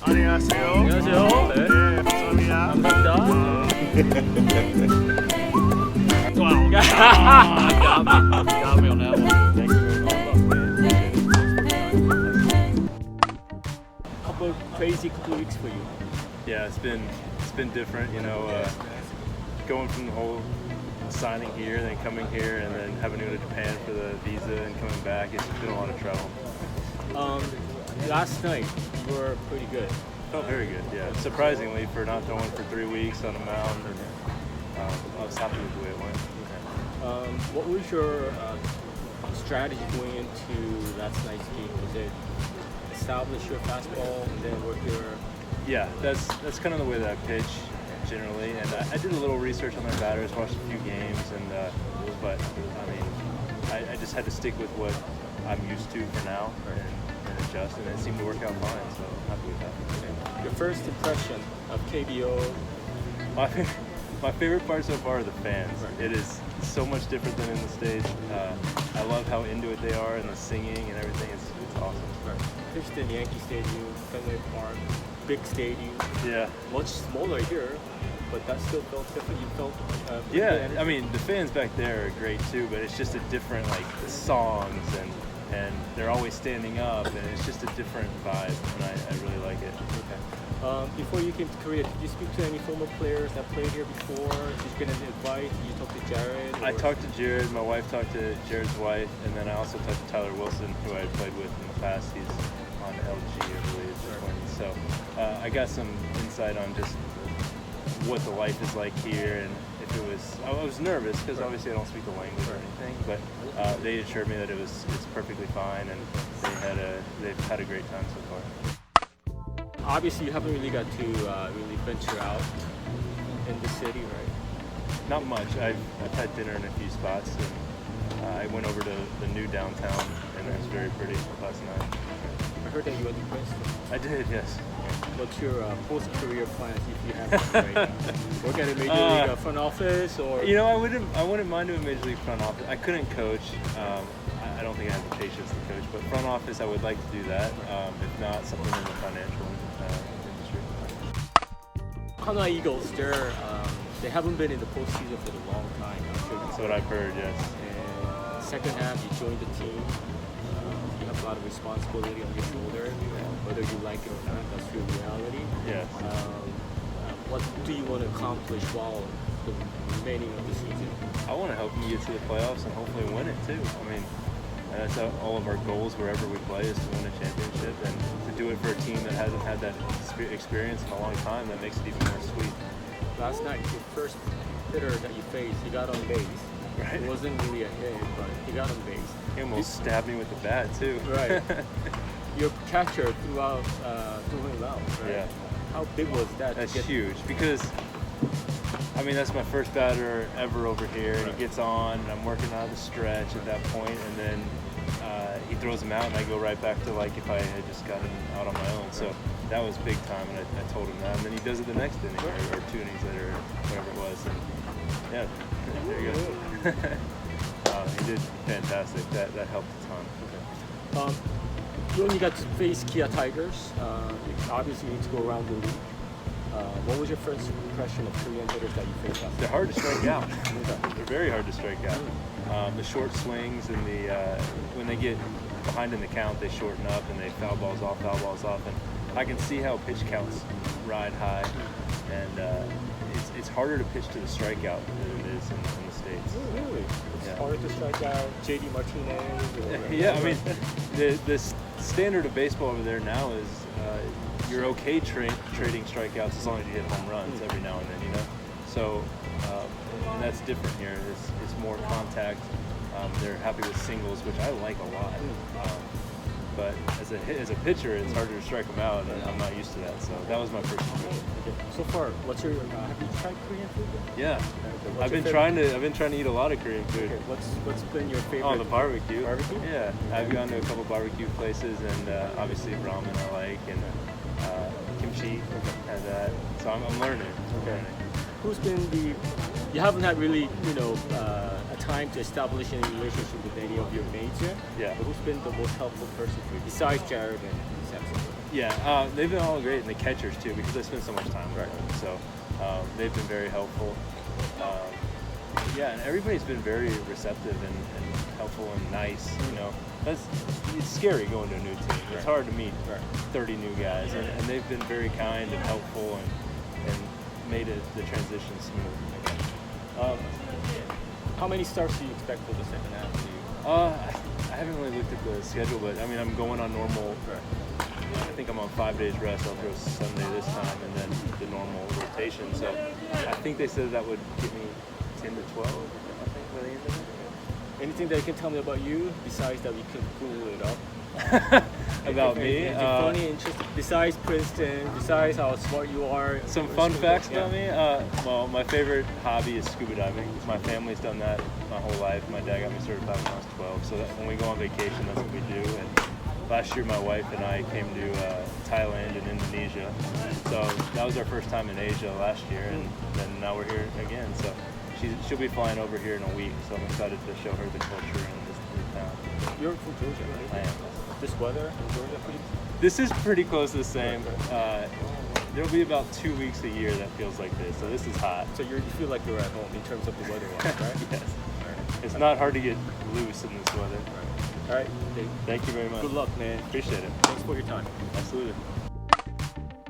안녕하세요. 안녕하세요. 네. 네, 감사합니다. 감사합니다. Wow. got me on that one. Thank you very much. Couple crazy couple weeks for you. Yeah, it's been different, you know, going from the whole signing here, then coming here, and then having to go to Japan for the visa and coming back. It's been a lot of travel. Last night you were pretty good. Felt very good, yeah. Surprisingly, for not throwing for 3 weeks on a mound, and I was happy with the way it went. What was your strategy going into last night's game? Was it establish your fastball and then work your? Yeah, that's kind of the way that I pitch generally, and I did a little research on their batters, watched a few games, and but I mean, I just had to stick with what I'm used to for now and adjust, and it seemed to work out fine. So I'm happy with that. Your first impression of KBO? My favorite part so far are the fans. Right. It is so much different than in the States. I love how into it they are and the singing and everything. It's awesome. Pitched in Yankee Stadium, Fenway Park, big stadium. Yeah. Much smaller here, but that still felt different. You felt pretty good Yeah, energy. I mean the fans back there are great too, but it's just a different the songs and they're always standing up and it's just a different vibe and I really like it. Okay. Before you came to Korea, did you speak to any former players that played here before? Did you get any advice? Did you talk to Jared? I talked to Jared, my wife talked to Jared's wife, and then I also talked to Tyler Wilson, who I had played with in the past. He's on LG, I believe. So I got some insight on just what the life is like here, and if it was, I was nervous because obviously I don't speak the language or anything, but they assured me that it's perfectly fine, and they've had a great time so far. Obviously, you haven't really got to really venture out in the city, right? Not much. I've had dinner in a few spots, and I went over to the new downtown, and it was very pretty last night. I heard that you went to Princeton. I did, yes. What's your post-career plans if you have one right now? Work at a major league front office, or? You know, I wouldn't mind doing major league front office. I couldn't coach. I don't think I have the patience to coach, but front office I would like to do that. If not, something in the financial industry. Hanwha Eagles, they haven't been in the postseason for a long time. I'm sure That's what I've heard, yes. And second half, you joined the team. You have a lot of responsibility on your shoulder, whether you like it or not. That's your reality. Yes. What do you want to accomplish while the remaining of the season? I want to help them get to the playoffs and hopefully win it too. I mean, that's all of our goals wherever we play is to win a championship, and to do it for a team that hasn't had that experience in a long time, that makes it even more sweet. Last night, your first hitter that you faced, he got on base. Right. It wasn't really a hit, but he got on base. He almost stabbed me with the bat too. Right. Your catcher threw him out, right? Yeah. How big was that? That's huge because, I mean, that's my first batter ever over here, and he gets on, and I'm working out the stretch at that point, and then he throws him out, and I go right back to like if I had just gotten out on my own. So that was big time, and I told him that, and then he does it the next inning or 2 innings later, or whatever it was. And yeah, there you go. He did fantastic. That helped a ton. You only got to face Kia Tigers. Obviously, you need to go around the league. What was your first impression of Korean hitters that you faced last They're night? hard to strike out. They're very hard to strike out. The short swings and when they get behind in the count, they shorten up and they foul balls off. And I can see how pitch counts ride high, and it's harder to pitch to the strikeout than it is in the States. Oh, really? It's Yeah. harder to strike out JD Martinez? Or, Yeah, I mean, the standard of baseball over there now is you're okay trading strikeouts as long as you hit home runs every now and then, you know. So, and that's different here. It's more contact. They're happy with singles, which I like a lot. But as a pitcher, it's harder to strike them out, and I'm not used to that. So that was my first impression. Okay. So far, what's your? Have you tried Korean food? Yeah, What's I've your been trying to eat a lot of Korean food. Okay. What's been your favorite? Oh, the barbecue. Barbecue? Yeah, I've gone to a couple barbecue places, and obviously ramen I like, and kimchi and that. So I'm learning. Okay. Who's been you haven't had really, a time to establish any relationship with any of your mates yet? Yeah. But who's been the most helpful person for you, besides Jared and Samson? Yeah, they've been all great, and the catchers too, because I spend so much time with them. So they've been very helpful. Yeah, and everybody's been very receptive and helpful and nice. You know, it's scary going to a new team. It's hard to meet 30 new guys, and they've been very kind and helpful and made the transition smooth. How many starts do you expect for the second half? I haven't really looked at the schedule, but I mean, I'm going on normal. I think I'm on 5 days rest. I'll throw Sunday this time, and then the normal rotation. So I think they said that would give me 10 to 12. I think by the end of it. Anything that you can tell me about you besides that we can Google it up? About me? Anything funny, interesting, besides Princeton, besides how smart you are. Some fun facts about me. Well, my favorite hobby is scuba diving. My family's done that my whole life. My dad got me certified when I was 12. So that when we go on vacation, that's what we do. And last year, my wife and I came to Thailand and Indonesia. So that was our first time in Asia last year, and then now we're here again. So she'll be flying over here in a week. So I'm excited to show her the culture in this new town. You're from Georgia, right? I am. This weather in Georgia, pretty. This is pretty close to the same. There'll be about 2 weeks a year that feels like this. So this is hot. So you feel like you're at home in terms of the weather, right? Yes. It's not hard to get loose in this weather. All right. Thank you very much. Good luck, man. Appreciate it. Thanks for your time. Absolutely.